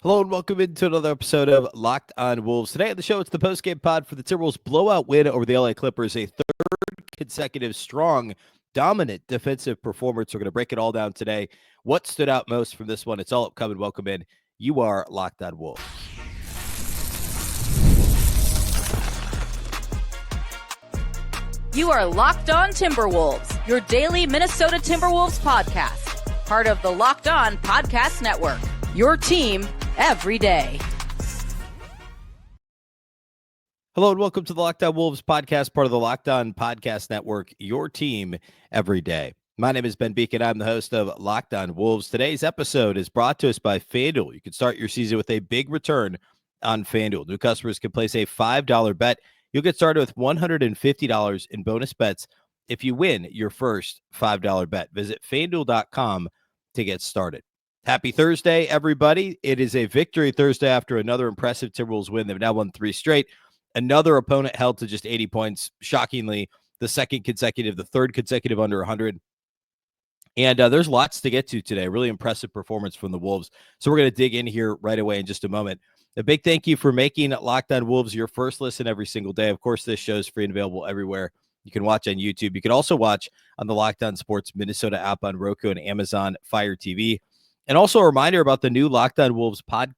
Hello and welcome into another episode of Locked on Wolves. Today on the show, it's the postgame pod for the Timberwolves blowout win over the LA Clippers, a third consecutive strong, dominant defensive performance. We're going to break it all down today. What stood out most from this one? It's all upcoming. Welcome in. You are Locked on Wolves. You are Locked On Timberwolves, your daily Minnesota Timberwolves podcast. Part of the Locked On Podcast Network, your team every day. Hello and welcome to the Locked on Wolves podcast, part of the Locked On Podcast Network, your team every day. My name is Ben Beecken. I'm the host of Locked on Wolves. Today's episode is brought to us by FanDuel. You can start your season with a big return on FanDuel. New customers can place a $5 bet. You'll get started with $150 in bonus bets if you win your first $5 bet. Visit FanDuel.com to get started. Happy Thursday, everybody. It is a victory Thursday after another impressive Timberwolves win. They've now won 3 straight. Another opponent held to just 80 points. Shockingly, the third consecutive under 100. And there's lots to get to today. Really impressive performance from the Wolves. So we're going to dig in here right away in just a moment. A big thank you for making Locked on Wolves your first listen every single day. Of course, this show is free and available everywhere. You can watch on YouTube. You can also watch on the Locked on Sports Minnesota app on Roku and Amazon Fire TV. And also a reminder about the new Locked on Wolves the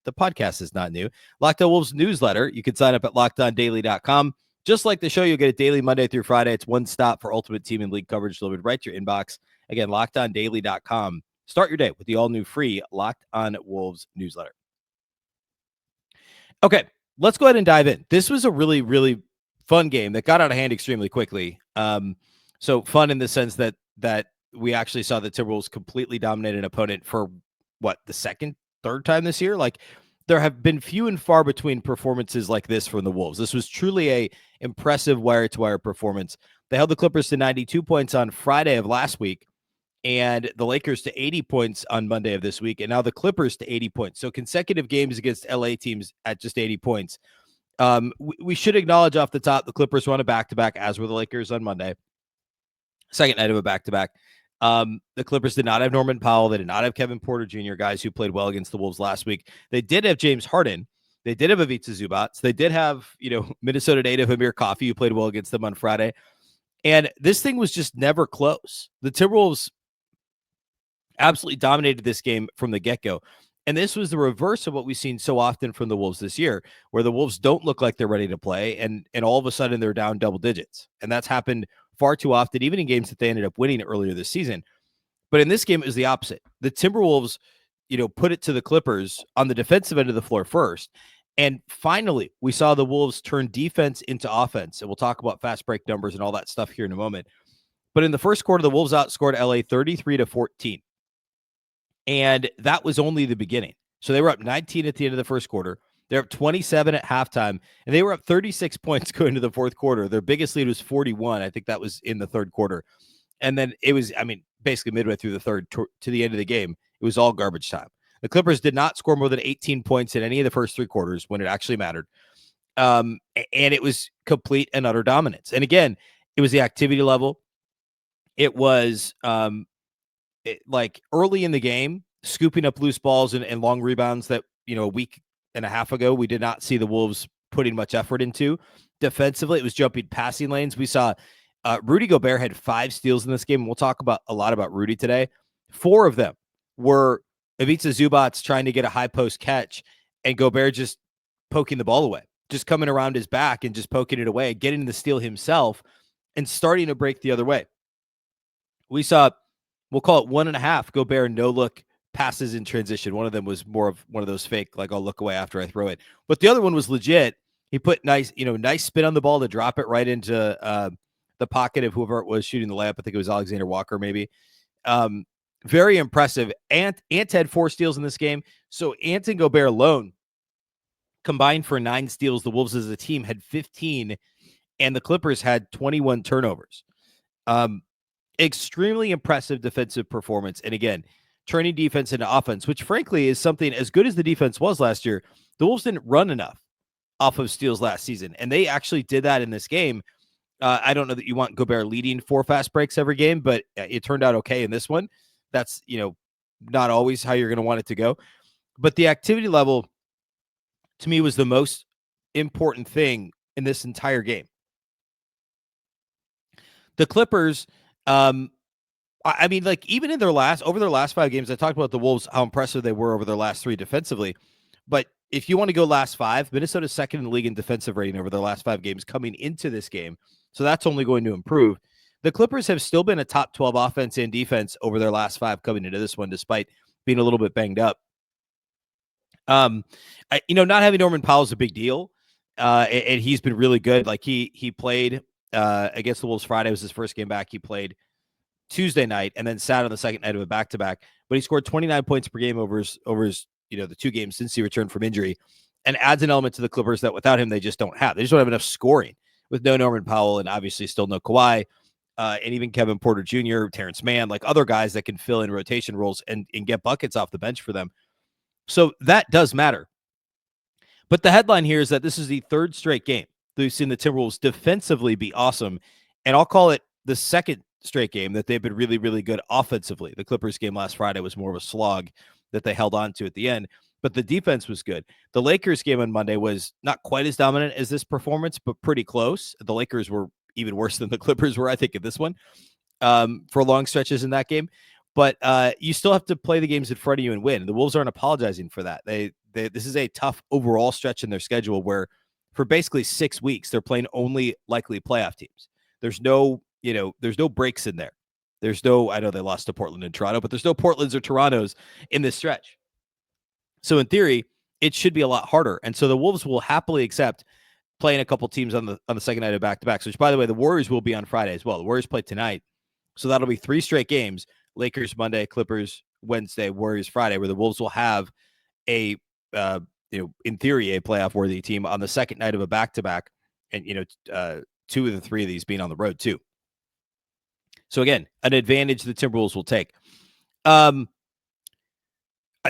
podcast is not new. Locked on Wolves newsletter. You can sign up at lockedondaily.com. Just like the show, you'll get it daily Monday through Friday. It's one stop for ultimate team and league coverage delivered right to your inbox. Again, lockedondaily.com. Start your day with the all-new free Locked on Wolves newsletter. Okay, let's go ahead and dive in. This was a really, really fun game that got out of hand extremely quickly. So fun in the sense that we actually saw the Timberwolves completely dominate an opponent for the third time this year. Like, there have been few and far between performances like this from the Wolves. This was truly a impressive wire-to-wire performance. They held the Clippers to 92 points on Friday of last week, and the Lakers to 80 points on Monday of this week, and now the Clippers to 80 points. So consecutive games against LA teams at just 80 points. We should acknowledge off the top, the Clippers were on a back-to-back, as were the Lakers on Monday. Second night of a back-to-back. The Clippers did not have Norman Powell. They did not have Kevin Porter Jr., guys who played well against the Wolves last week. They did have James Harden. They did have Ivica Zubac. They did have, Minnesota native Amir Coffey, who played well against them on Friday. And this thing was just never close. The Timberwolves absolutely dominated this game from the get-go. And this was the reverse of what we've seen so often from the Wolves this year, where the Wolves don't look like they're ready to play, and all of a sudden they're down double digits. And that's happened far too often, even in games that they ended up winning earlier this season. But in this game, it was the opposite. The Timberwolves, put it to the Clippers on the defensive end of the floor first. And finally, we saw the Wolves turn defense into offense. And we'll talk about fast break numbers and all that stuff here in a moment. But in the first quarter, the Wolves outscored LA 33-14. And that was only the beginning. So they were up 19 at the end of the first quarter. They're up 27 at halftime, and they were up 36 points going to the fourth quarter. Their biggest lead was 41. I think that was in the third quarter. And then it was, basically midway through the third to the end of the game, it was all garbage time. The Clippers did not score more than 18 points in any of the first 3 quarters when it actually mattered. And it was complete and utter dominance. And again, it was the activity level. It was like early in the game, scooping up loose balls and long rebounds that, a week and a half ago, we did not see the Wolves putting much effort into. Defensively, it was jumping passing lanes. We saw Rudy Gobert had 5 steals in this game, and we'll talk a lot about Rudy today. 4 of them were Ivica Zubac trying to get a high post catch, and Gobert just poking the ball away, just coming around his back and just poking it away, getting the steal himself, and starting to break the other way. We saw, we'll call it 1.5 Gobert no-look passes in transition. One of them was more of one of those fake, like, I'll look away after I throw it. But the other one was legit. He put nice spin on the ball to drop it right into the pocket of whoever it was shooting the layup. I think it was Alexander Walker, maybe. Very impressive. Ant had 4 steals in this game. So Ant and Gobert alone combined for 9 steals. The Wolves as a team had 15, and the Clippers had 21 turnovers. Extremely impressive defensive performance. And again, turning defense into offense, which frankly is something, as good as the defense was last year, the Wolves didn't run enough off of steals last season. And they actually did that in this game. I don't know that you want Gobert leading 4 fast breaks every game, but it turned out okay in this one. That's, not always how you're going to want it to go. But the activity level to me was the most important thing in this entire game. The Clippers, I mean, like even in over their last 5 games, I talked about the Wolves, how impressive they were over their last 3 defensively. But if you want to go last 5, Minnesota's second in the league in defensive rating over their last 5 games coming into this game. So that's only going to improve. The Clippers have still been a top 12 offense and defense over their last 5 coming into this one, despite being a little bit banged up. Not having Norman Powell is a big deal. And he's been really good. Like he played against the Wolves Friday. It was his first game back. He played Tuesday night and then sat on the second night of a back-to-back. But he scored 29 points per game over his the 2 games since he returned from injury, and adds an element to the Clippers that without him they just don't have. They just don't have enough scoring with no Norman Powell and obviously still no Kawhi, and even Kevin Porter Jr., Terrence Mann, like other guys that can fill in rotation roles and get buckets off the bench for them. So that does matter. But the headline here is that this is the 3rd straight game that we've seen the Timberwolves defensively be awesome, and I'll call it the 2nd straight game that they've been really, really good offensively. The Clippers game last Friday was more of a slog that they held on to at the end, but the defense was good. The Lakers game on Monday was not quite as dominant as this performance, but pretty close. The Lakers were even worse than the Clippers were, I think, at this one for long stretches in that game. But you still have to play the games in front of you and win. The Wolves aren't apologizing for that. This is a tough overall stretch in their schedule where for basically 6 weeks, they're playing only likely playoff teams. There's no breaks in there. I know they lost to Portland and Toronto, but there's no Portlands or Torontos in this stretch. So in theory, it should be a lot harder. And so the Wolves will happily accept playing a couple teams on the second night of back-to-backs, which, by the way, the Warriors will be on Friday as well. The Warriors play tonight. So that'll be 3 straight games: Lakers Monday, Clippers Wednesday, Warriors Friday, where the Wolves will have a, in theory, a playoff-worthy team on the second night of a back-to-back, and 2 of the 3 of these being on the road too. So again, an advantage the Timberwolves will take.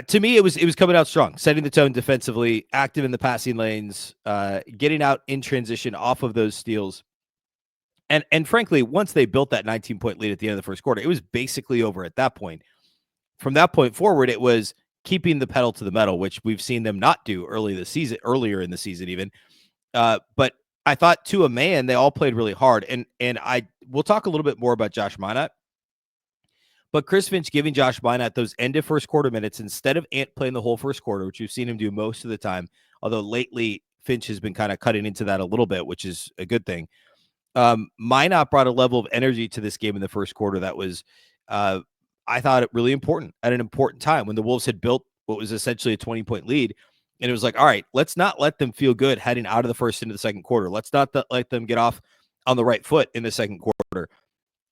To me, it was coming out strong, setting the tone defensively, active in the passing lanes, getting out in transition off of those steals. And frankly, once they built that 19-point lead at the end of the first quarter, it was basically over at that point. From that point forward, it was keeping the pedal to the metal, which we've seen them not do earlier in the season even. But I thought to a man, they all played really hard. And we'll talk a little bit more about Josh Minott. But Chris Finch giving Josh Minott those end of first quarter minutes instead of Ant playing the whole first quarter, which we've seen him do most of the time, although lately Finch has been kind of cutting into that a little bit, which is a good thing. Minott brought a level of energy to this game in the first quarter that was, I thought, really important at an important time when the Wolves had built what was essentially a 20-point lead. And it was like, all right, let's not let them feel good heading out of the first into the second quarter. Let's not let them get off on the right foot in the second quarter.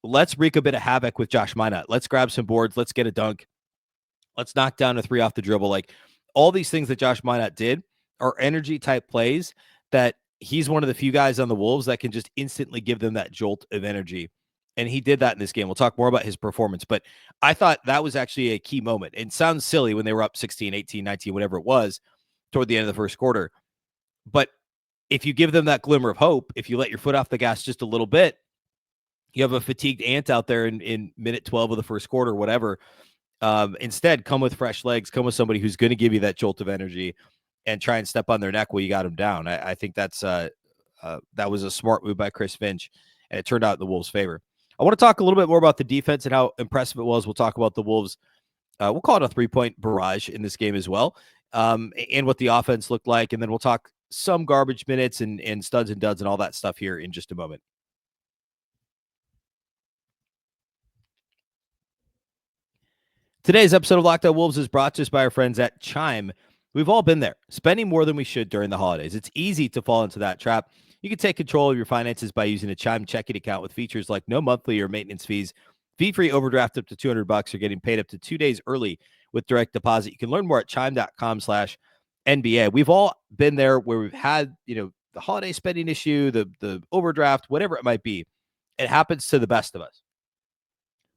Let's wreak a bit of havoc with Josh Minott. Let's grab some boards. Let's get a dunk. Let's knock down a 3 off the dribble. Like all these things that Josh Minott did are energy type plays that he's one of the few guys on the Wolves that can just instantly give them that jolt of energy. And he did that in this game. We'll talk more about his performance, but I thought that was actually a key moment. It sounds silly when they were up 16, 18, 19, whatever it was toward the end of the first quarter. But if you give them that glimmer of hope, if you let your foot off the gas just a little bit, you have a fatigued Ant out there in minute 12 of the first quarter, whatever. Instead, come with fresh legs, come with somebody who's going to give you that jolt of energy and try and step on their neck while you got them down. I think that was a smart move by Chris Finch, and it turned out in the Wolves' favor. I want to talk a little bit more about the defense and how impressive it was. We'll talk about the Wolves. We'll call it a 3-point barrage in this game as well, and what the offense looked like. And then we'll talk some garbage minutes and studs and duds and all that stuff here in just a moment. Today's episode of Locked On Wolves is brought to us by our friends at Chime. We've all been there, spending more than we should during the holidays. It's easy to fall into that trap. You can take control of your finances by using a Chime checking account with features like no monthly or maintenance fees, fee-free overdraft up to $200, or getting paid up to 2 days early with direct deposit. You can learn more at chime.com/NBA. We've all been there where we've had, the holiday spending issue, the overdraft, whatever it might be. It happens to the best of us.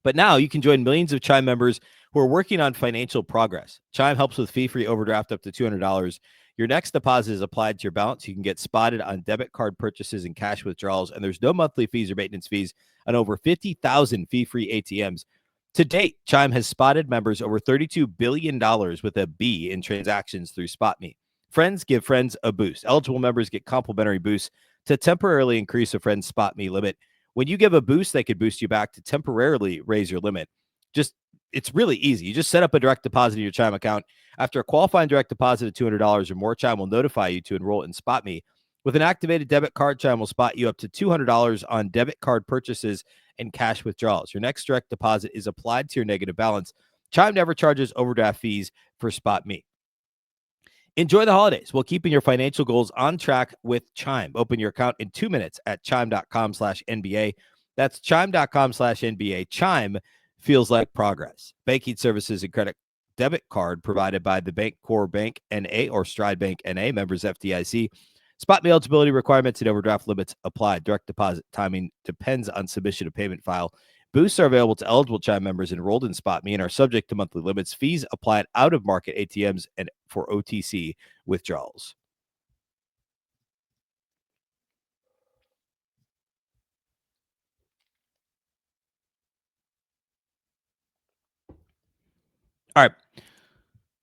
But now you can join millions of Chime members who are working on financial progress. Chime helps with fee-free overdraft up to $200. Your next deposit is applied to your balance. You can get spotted on debit card purchases and cash withdrawals, and there's no monthly fees or maintenance fees on over 50,000 fee-free ATMs. To date, Chime has spotted members over $32 billion with a B in transactions through SpotMe. Friends give friends a boost. Eligible members get complimentary boosts to temporarily increase a friend's SpotMe limit. When you give a boost, they could boost you back to temporarily raise your limit. It's really easy. You just set up a direct deposit in your Chime account. After a qualifying direct deposit of $200 or more, Chime will notify you to enroll in SpotMe. With an activated debit card, Chime will spot you up to $200 on debit card purchases and cash withdrawals. Your next direct deposit is applied to your negative balance. Chime never charges overdraft fees for SpotMe. Enjoy the holidays while keeping your financial goals on track with Chime. Open your account in 2 minutes at chime.com/NBA. That's chime.com/NBA. Chime feels like progress. Banking services and credit debit card provided by the Bank Core Bank NA or Stride Bank NA, members FDIC. SpotMe eligibility requirements and overdraft limits apply. Direct deposit timing depends on submission of payment file. Boosts are available to eligible Chime members enrolled in SpotMe and are subject to monthly limits. Fees apply at out-of-market ATMs and for OTC withdrawals. All right.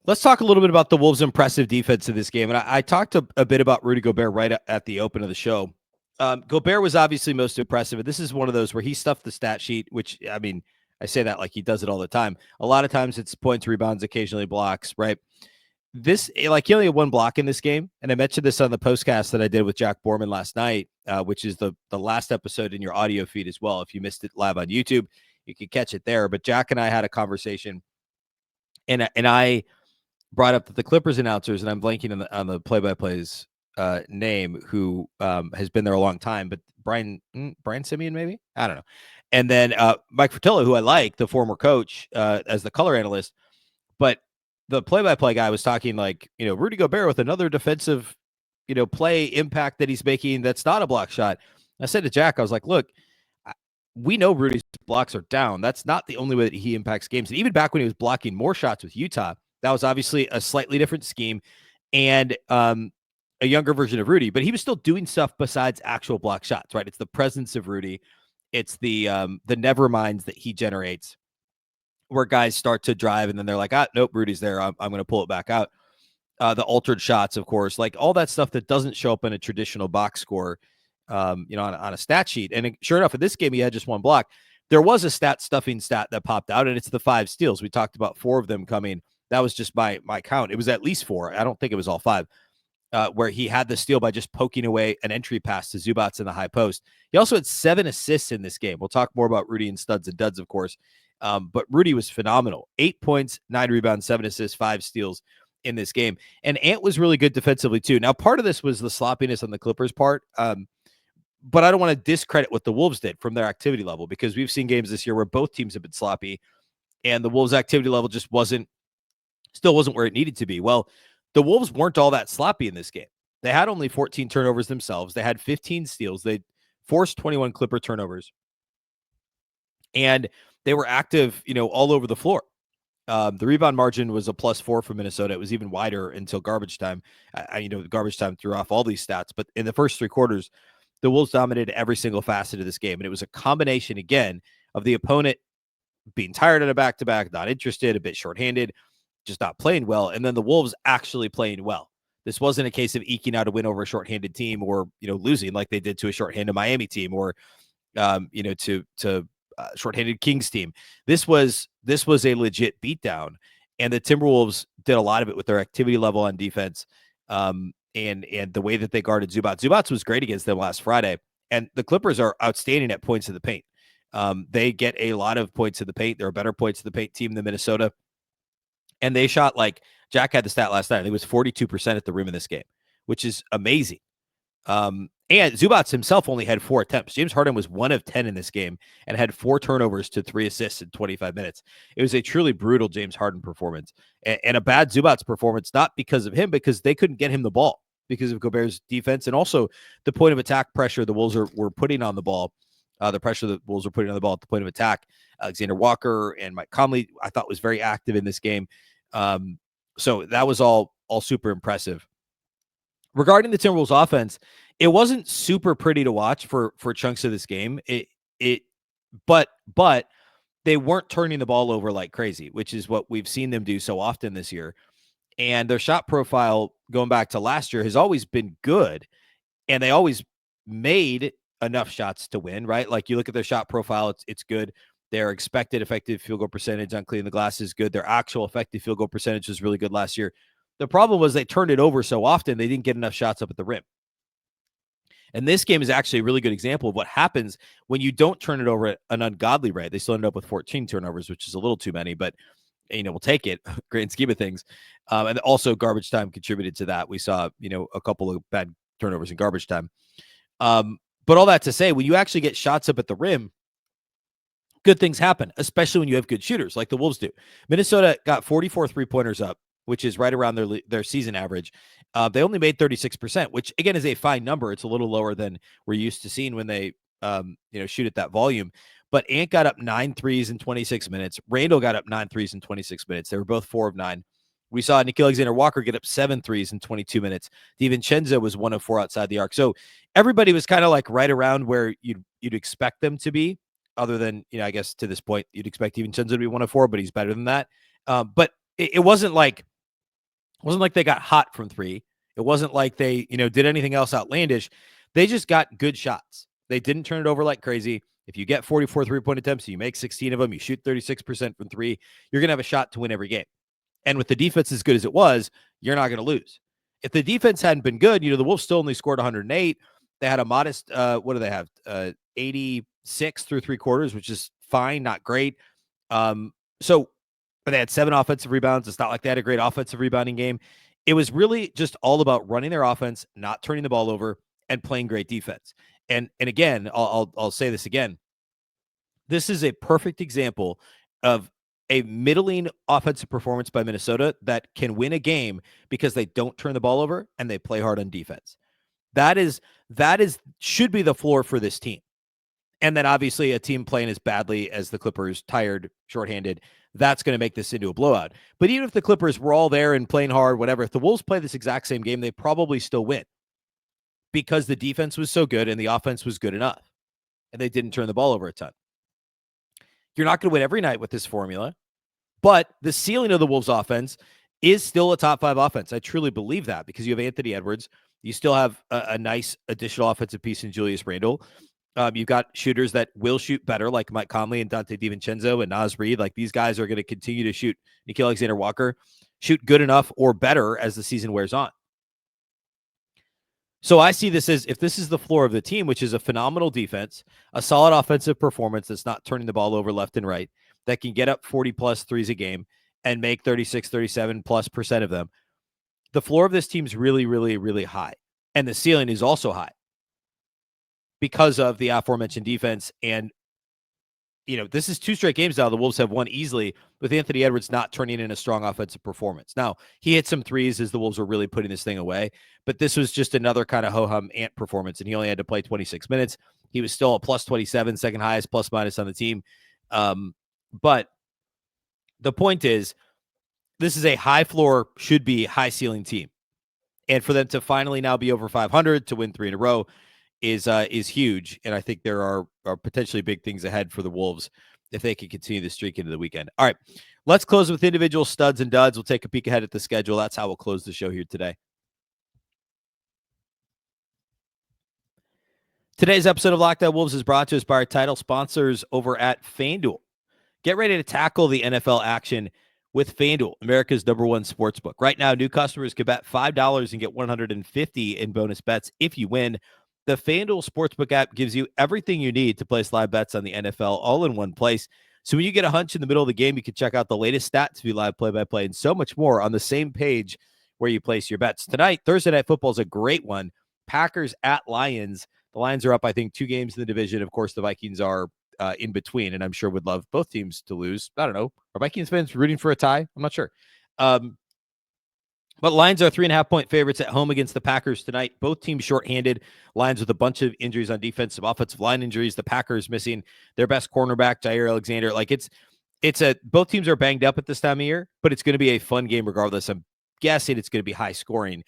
Let's talk a little bit about the Wolves' impressive defense in this game. And I talked a bit about Rudy Gobert right at the open of the show. Gobert was obviously most impressive, and this is one of those where he stuffed the stat sheet, which, I mean, I say that like he does it all the time. A lot of times it's points, rebounds, occasionally blocks, right? He only had one block in this game, and I mentioned this on the postcast that I did with Jack Borman last night, which is the last episode in your audio feed as well. If you missed it live on YouTube, you can catch it there. But Jack and I had a conversation, and I brought up that the Clippers announcers, and I'm blanking on the play-by-play's name, who has been there a long time, but Brian Simeon, maybe? I don't know. And then Mike Fratello, who I like, the former coach, as the color analyst. But the play-by-play guy was talking like, Rudy Gobert with another defensive, play impact that he's making that's not a block shot. I said to Jack, I was like, look, we know Rudy's blocks are down. That's not the only way that he impacts games. And even back when he was blocking more shots with Utah, that was obviously a slightly different scheme and a younger version of Rudy, but he was still doing stuff besides actual block shots, right? It's the presence of Rudy. It's the never minds that he generates where guys start to drive and then they're like, nope, Rudy's there. I'm going to pull it back out. The altered shots, of course, like all that stuff that doesn't show up in a traditional box score, on a stat sheet. And sure enough, in this game, he had just one block. There was a stuffing stat that popped out, and it's the 5 steals. We talked about 4 of them coming. That was just my count. It was at least 4. I don't think it was all 5, where he had the steal by just poking away an entry pass to Zubac in the high post. He also had 7 assists in this game. We'll talk more about Rudy and studs and duds, of course. But Rudy was phenomenal. 8 points, 9 rebounds, 7 assists, 5 steals in this game. And Ant was really good defensively too. Now, part of this was the sloppiness on the Clippers' part. But I don't want to discredit what the Wolves did from their activity level, because we've seen games this year where both teams have been sloppy and the Wolves' activity level just still wasn't where it needed to be. Well, the Wolves weren't all that sloppy in this game. They had only 14 turnovers themselves. They had 15 steals. They forced 21 Clipper turnovers. And they were active, all over the floor. The rebound margin was a +4 for Minnesota. It was even wider until garbage time. Garbage time threw off all these stats. But in the first 3 quarters, the Wolves dominated every single facet of this game. And it was a combination, again, of the opponent being tired at a back-to-back, not interested, a bit shorthanded, just not playing well, and then the Wolves actually playing well. This wasn't a case of eking out a win over a shorthanded team or, losing like they did to a shorthanded Miami team or, to shorthanded Kings team. This was a legit beatdown, and the Timberwolves did a lot of it with their activity level on defense. And the way that they guarded Zubac. Zubac was great against them last Friday, and the Clippers are outstanding at points in the paint. They get a lot of points in the paint. They're a better points in the paint team than Minnesota. And they shot, like Jack had the stat last night, I think it was 42% at the rim in this game, which is amazing. And Zubac himself only had 4 attempts. James Harden was 1 of 10 in this game and had 4 turnovers to 3 assists in 25 minutes. It was a truly brutal James Harden performance and a bad Zubac performance, not because of him, because they couldn't get him the ball because of Gobert's defense and also the point of attack pressure the Wolves were putting on the ball. The pressure the Wolves were putting on the ball at the point of attack. Alexander Walker and Mike Conley, I thought, was very active in this game. So that was all super impressive. Regarding the Timberwolves offense, it wasn't super pretty to watch for chunks of this game. But they weren't turning the ball over like crazy, which is what we've seen them do so often this year. And their shot profile going back to last year has always been good. And they always made enough shots to win, right? Like you look at their shot profile, it's good. Their expected effective field goal percentage on clearing the glass is good. Their actual effective field goal percentage was really good last year. The problem was they turned it over so often, they didn't get enough shots up at the rim. And this game is actually a really good example of what happens when you don't turn it over at an ungodly rate. They still ended up with 14 turnovers, which is a little too many, but we'll take it. Grand scheme of things. And also garbage time contributed to that. We saw, a couple of bad turnovers in garbage time. But all that to say, when you actually get shots up at the rim, good things happen, especially when you have good shooters like the Wolves do. Minnesota got 44 3-pointers up, which is right around their season average. They only made 36%, which again is a fine number. It's a little lower than we're used to seeing when they, shoot at that volume. But Ant got up 9 threes in 26 minutes. Randle got up 9 threes in 26 minutes. They were both 4 of 9. We saw Nickeil Alexander-Walker get up 7 threes in 22 minutes. DiVincenzo was 1 of 4 outside the arc. So everybody was kind of like right around where you'd expect them to be, other than, I guess to this point, you'd expect DiVincenzo to be 1 of 4, but he's better than that. But it wasn't like they got hot from 3. It wasn't like they, did anything else outlandish. They just got good shots. They didn't turn it over like crazy. If you get 44 3-point attempts, you make 16 of them, you shoot 36% from 3, you're going to have a shot to win every game. And with the defense as good as it was, you're not going to lose. If the defense hadn't been good, the Wolves still only scored 108. They had a modest, what do they have? 86 through 3 quarters, which is fine, not great. But they had 7 offensive rebounds. It's not like they had a great offensive rebounding game. It was really just all about running their offense, not turning the ball over, and playing great defense. And again, I'll say this again. This is a perfect example of a middling offensive performance by Minnesota that can win a game because they don't turn the ball over and they play hard on defense. That should be the floor for this team. And then obviously a team playing as badly as the Clippers, tired, shorthanded, that's going to make this into a blowout. But even if the Clippers were all there and playing hard, whatever, if the Wolves play this exact same game, they probably still win because the defense was so good and the offense was good enough and they didn't turn the ball over a ton. You're not going to win every night with this formula, but the ceiling of the Wolves offense is still a top 5 offense. I truly believe that because you have Anthony Edwards. You still have a nice additional offensive piece in Julius Randle. You've got shooters that will shoot better, like Mike Conley and Dante DiVincenzo and Naz Reid. Like these guys are going to continue to shoot. Nickeil Alexander-Walker shoot good enough or better as the season wears on. So I see this as, if this is the floor of the team, which is a phenomenal defense, a solid offensive performance that's not turning the ball over left and right, that can get up 40 plus threes a game and make 36, 37 plus % of them. The floor of this team's really, really, really high. And the ceiling is also high because of the aforementioned defense. And, this is 2 straight games now. The Wolves have won easily with Anthony Edwards not turning in a strong offensive performance. Now, he hit some threes as the Wolves were really putting this thing away, but this was just another kind of ho-hum Ant performance, and he only had to play 26 minutes. He was still a plus 27, second highest plus minus on the team. But the point is, this is a high floor, should be high ceiling team. And for them to finally now be over 500 to win 3 in a row is huge. And I think there are potentially big things ahead for the Wolves if they can continue the streak into the weekend. All right, let's close with individual studs and duds. We'll take a peek ahead at the schedule. That's how we'll close the show here today. Today's episode of Locked On Wolves is brought to us by our title sponsors over at FanDuel. Get ready to tackle the NFL action with FanDuel, America's #1 sportsbook. Right now, new customers can bet $5 and get $150 in bonus bets if you win. The FanDuel Sportsbook app gives you everything you need to place live bets on the NFL all in one place. So when you get a hunch in the middle of the game, you can check out the latest stats, view live play-by-play, and so much more on the same page where you place your bets. Tonight, Thursday Night Football is a great one. Packers at Lions. The Lions are up, I think, 2 games in the division. Of course, the Vikings are in between, and I'm sure would love both teams to lose. I don't know. Are Vikings fans rooting for a tie? I'm not sure. But Lions are 3.5-point favorites at home against the Packers tonight. Both teams shorthanded. Lions with a bunch of injuries on defense, some offensive line injuries. The Packers missing their best cornerback, Jair Alexander. Like both teams are banged up at this time of year, but it's going to be a fun game regardless. I'm guessing it's going to be high scoring.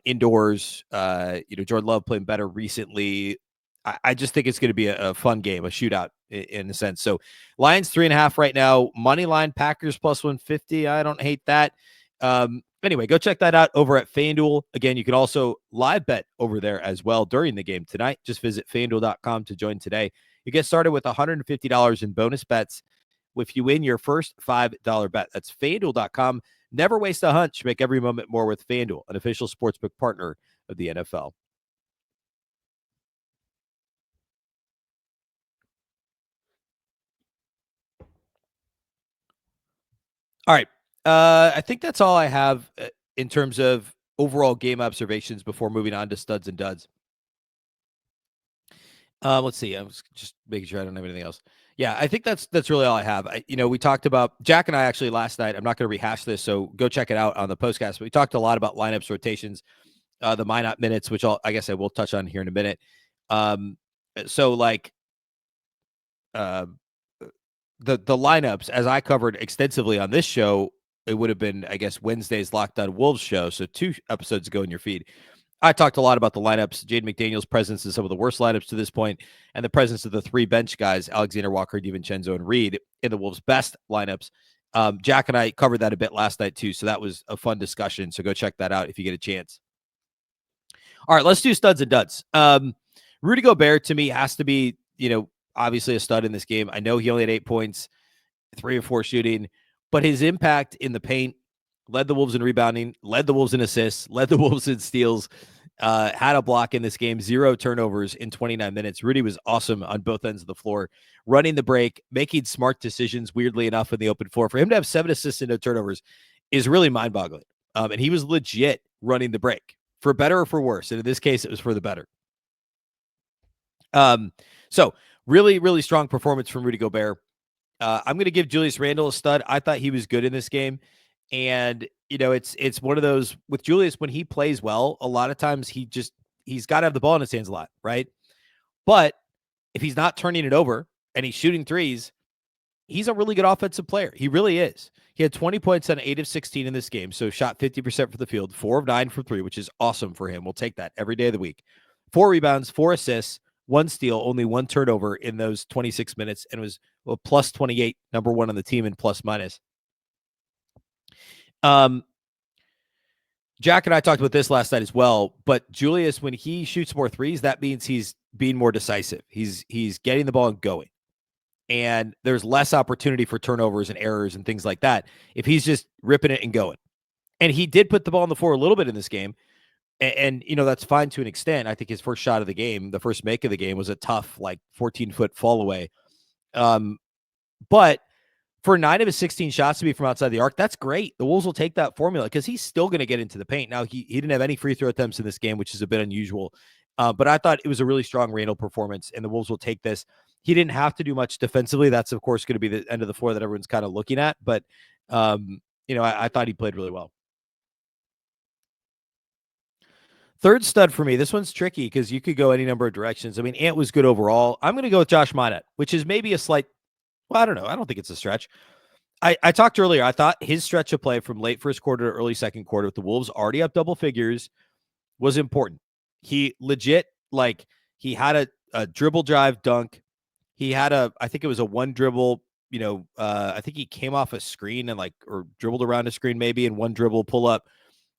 Indoors, Jordan Love playing better recently. I just think it's going to be a fun game, a shootout in a sense. So Lions 3.5 right now. Money line Packers plus 150. I don't hate that. Anyway, go check that out over at FanDuel. Again, you can also live bet over there as well during the game tonight. Just visit FanDuel.com to join today. You get started with $150 in bonus bets if you win your first $5 bet. That's FanDuel.com. Never waste a hunch. Make every moment more with FanDuel, an official sportsbook partner of the NFL. All right. I think that's all I have in terms of overall game observations before moving on to studs and duds. Let's see. I was just making sure I don't have anything else. Yeah, I think that's really all I have. We talked about Jack and I actually last night. I'm not going to rehash this, so go check it out on the postcast. But we talked a lot about lineups, rotations, the Minott minutes, which I guess I will touch on here in a minute. So like, the lineups, as I covered extensively on this show, it would have been, I guess, Wednesday's Locked On Wolves show. So 2 episodes ago in your feed. I talked a lot about the lineups, Jaden McDaniel's presence in some of the worst lineups to this point, and the presence of the 3 bench guys, Alexander Walker, DiVincenzo, and Reid, in the Wolves' best lineups. Jack and I covered that a bit last night, too, so that was a fun discussion. So go check that out if you get a chance. All right, let's do studs and duds. Rudy Gobert, to me, has to be, obviously a stud in this game. I know he only had 8 points, 3 or 4 shooting, but his impact in the paint, led the Wolves in rebounding, led the Wolves in assists, led the Wolves in steals, had a block in this game, 0 turnovers in 29 minutes. Rudy was awesome on both ends of the floor, running the break, making smart decisions, weirdly enough, in the open floor. For him to have 7 assists and no turnovers is really mind-boggling. And he was legit running the break, for better or for worse. And in this case, it was for the better. So really, really strong performance from Rudy Gobert. I'm going to give Julius Randle a stud. I thought he was good in this game. And, it's one of those with Julius, when he plays well, a lot of times he's got to have the ball in his hands a lot, right? But if he's not turning it over and he's shooting threes, he's a really good offensive player. He really is. He had 20 points on 8 of 16 in this game. So shot 50% for the field, 4 of 9 from 3, which is awesome for him. We'll take that every day of the week. 4 rebounds, 4 assists, 1 steal, only 1 turnover in those 26 minutes. And it was plus 28, number 1 on the team in plus minus. Jack and I talked about this last night as well, but Julius, when he shoots more threes, that means he's being more decisive. He's getting the ball and going. And there's less opportunity for turnovers and errors and things like that if he's just ripping it and going. And he did put the ball on the floor a little bit in this game. And that's fine to an extent. I think his first shot of the game, the first make of the game, was a tough, 14-foot fall away. But for 9 of his 16 shots to be from outside the arc, that's great. The Wolves will take that formula because he's still going to get into the paint. Now, he didn't have any free throw attempts in this game, which is a bit unusual. But I thought it was a really strong Randle performance, and the Wolves will take this. He didn't have to do much defensively. That's, of course, going to be the end of the floor that everyone's kind of looking at. But, I thought he played really well. Third stud for me. This one's tricky because you could go any number of directions. I mean, Ant was good overall. I'm going to go with Josh Minott, which is maybe a slight, I don't know. I don't think it's a stretch. I talked earlier. I thought his stretch of play from late first quarter to early second quarter with the Wolves already up double figures was important. He legit, he had a dribble drive dunk. He had I think it was a 1 dribble, I think he came off a screen and or dribbled around a screen maybe, and 1 dribble pull up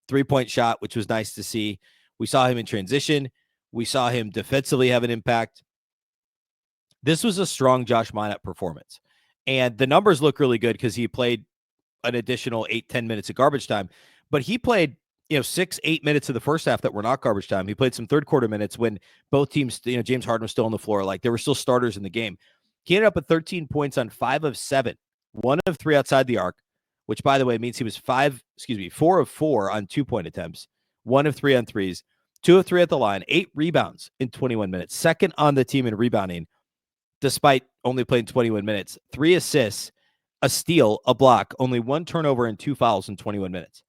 3-point shot, which was nice to see. We saw him in transition. We saw him defensively have an impact. This was a strong Josh Minott performance. And the numbers look really good because he played an additional 8-10 minutes of garbage time. But he played, 6-8 minutes of the first half that were not garbage time. He played some third quarter minutes when both teams, James Harden was still on the floor. There were still starters in the game. He ended up with 13 points on 5 of 7, 1 of 3 outside the arc, which, by the way, means he was 4 of 4 on 2-point attempts, 1 of 3 on threes, 2 of 3 at the line, 8 rebounds in 21 minutes, second on the team in rebounding, despite only playing 21 minutes, 3 assists, a steal, a block, only 1 turnover and 2 fouls in 21 minutes.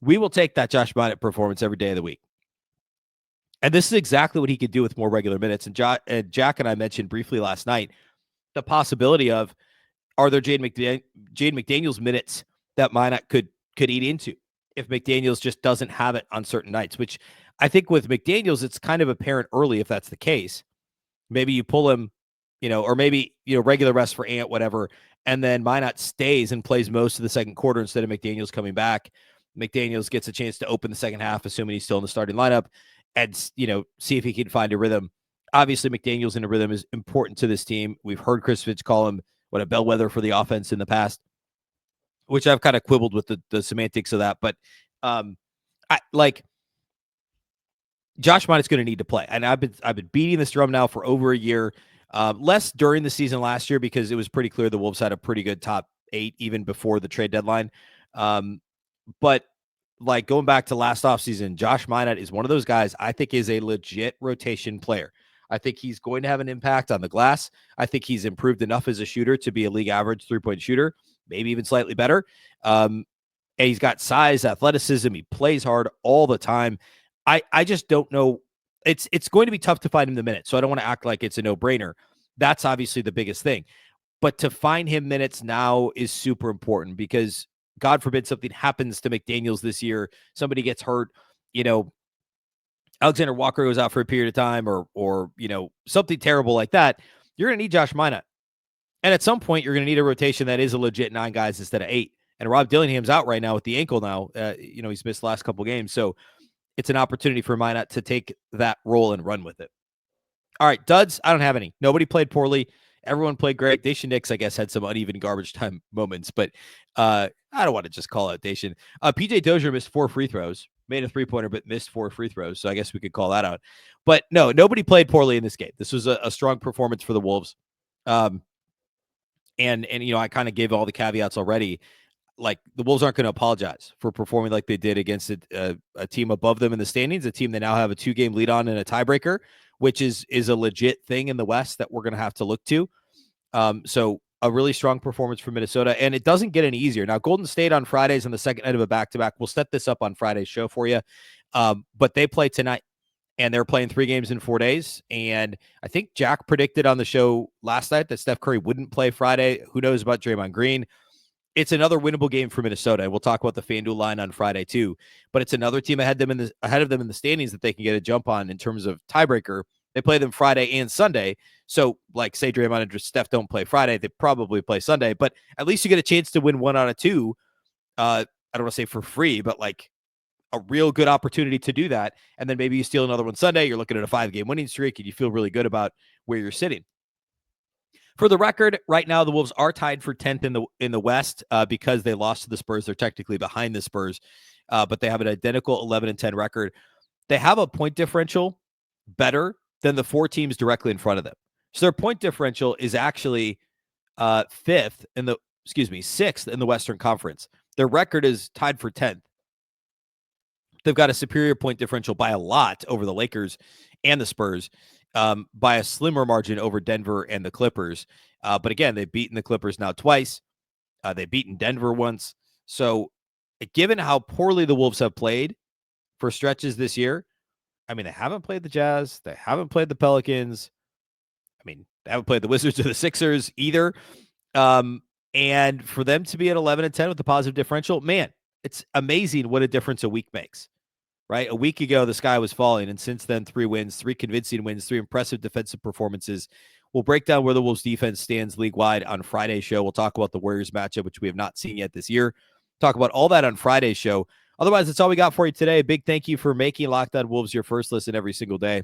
We will take that Josh Minott performance every day of the week. And this is exactly what he could do with more regular minutes. And Jack and I mentioned briefly last night the possibility of, are there Jaden McDaniels minutes that Minott could eat into if McDaniels just doesn't have it on certain nights, which I think with McDaniels, it's kind of apparent early if that's the case. Maybe you pull him, or maybe, regular rest for Ant, whatever. And then Minott stays and plays most of the second quarter instead of McDaniels coming back. McDaniels gets a chance to open the second half, assuming he's still in the starting lineup, and, see if he can find a rhythm. Obviously, McDaniels in a rhythm is important to this team. We've heard Chris Fitch call him a bellwether for the offense in the past, which I've kind of quibbled with the semantics of that. But Josh Minott's going to need to play, and I've been beating this drum now for over a year. Less during the season last year because it was pretty clear the Wolves had a pretty good top 8 even before the trade deadline. But going back to last offseason, Josh Minott is one of those guys I think is a legit rotation player. I think he's going to have an impact on the glass. I think he's improved enough as a shooter to be a league average 3-point shooter, maybe even slightly better. And he's got size, athleticism. He plays hard all the time. I just don't know. It's going to be tough to find him the minutes, so I don't want to act like it's a no-brainer. That's obviously the biggest thing. But to find him minutes now is super important because God forbid something happens to McDaniels this year. Somebody gets hurt, Alexander Walker goes out for a period of time or something terrible like that. You're going to need Josh Minott. And at some point, you're going to need a rotation that is a legit 9 guys instead of 8. And Rob Dillingham's out right now with the ankle now. He's missed the last couple games. So it's an opportunity for Minott to take that role and run with it. All right, duds, I don't have any. Nobody played poorly. Everyone played great. Dacian Nix, I guess, had some uneven garbage time moments, but I don't want to just call out Dacian. PJ Dozier missed 4 free throws, made a 3-pointer, but missed 4 free throws, so I guess we could call that out. But no, nobody played poorly in this game. This was a strong performance for the Wolves. And I kind of gave all the caveats already. The Wolves aren't going to apologize for performing like they did against a team above them in the standings, a team they now have a 2-game lead on in a tiebreaker, which is a legit thing in the West that we're going to have to look to. So a really strong performance for Minnesota, and it doesn't get any easier. Now, Golden State on Fridays on the second night of a back-to-back. We'll set this up on Friday's show for you. But they play tonight, and they're playing 3 games in 4 days. And I think Jack predicted on the show last night that Steph Curry wouldn't play Friday. Who knows about Draymond Green? It's another winnable game for Minnesota. We'll talk about the FanDuel line on Friday too, but it's another team ahead of them in the standings that they can get a jump on in terms of tiebreaker. They play them Friday and Sunday. So say Draymond and Steph don't play Friday, they probably play Sunday, but at least you get a chance to win 1 out of 2. I don't want to say for free, but a real good opportunity to do that. And then maybe you steal another one Sunday. You're looking at a 5-game winning streak and you feel really good about where you're sitting. For the record, right now the Wolves are tied for 10th in the West because they lost to the Spurs. They're technically behind the Spurs, but they have an identical 11-10 record. They have a point differential better than the 4 teams directly in front of them. So their point differential is actually 6th in the Western Conference. Their record is tied for 10th. They've got a superior point differential by a lot over the Lakers and the Spurs. By a slimmer margin over Denver and the Clippers. But again, they've beaten the Clippers now twice. They've beaten Denver once. So given how poorly the Wolves have played for stretches this year, they haven't played the Jazz. They haven't played the Pelicans. They haven't played the Wizards or the Sixers either. And for them to be at 11-10 with the positive differential, man, it's amazing what a difference a week makes. Right? A week ago, the sky was falling, and since then, 3 wins, 3 convincing wins, 3 impressive defensive performances. We'll break down where the Wolves defense stands league-wide on Friday's show. We'll talk about the Warriors matchup, which we have not seen yet this year. Talk about all that on Friday's show. Otherwise, that's all we got for you today. A big thank you for making Locked On Wolves your first listen every single day.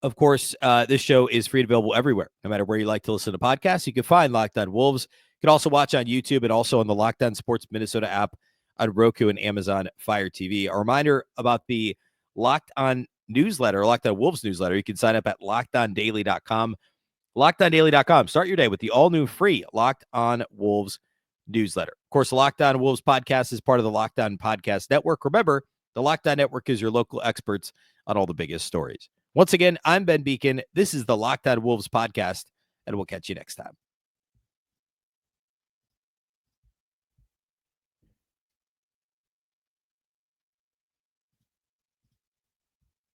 Of course, this show is free and available everywhere. No matter where you like to listen to podcasts, you can find Locked On Wolves. You can also watch on YouTube and also on the Locked On Sports Minnesota app on Roku and Amazon Fire TV. A reminder about the Locked On newsletter, Locked On Wolves newsletter. You can sign up at LockedOnDaily.com. LockedOnDaily.com. Start your day with the all-new free Locked On Wolves newsletter. Of course, the Locked On Wolves podcast is part of the Locked On Podcast Network. Remember, the Locked On Network is your local experts on all the biggest stories. Once again, I'm Ben Beecken. This is the Locked On Wolves podcast, and we'll catch you next time.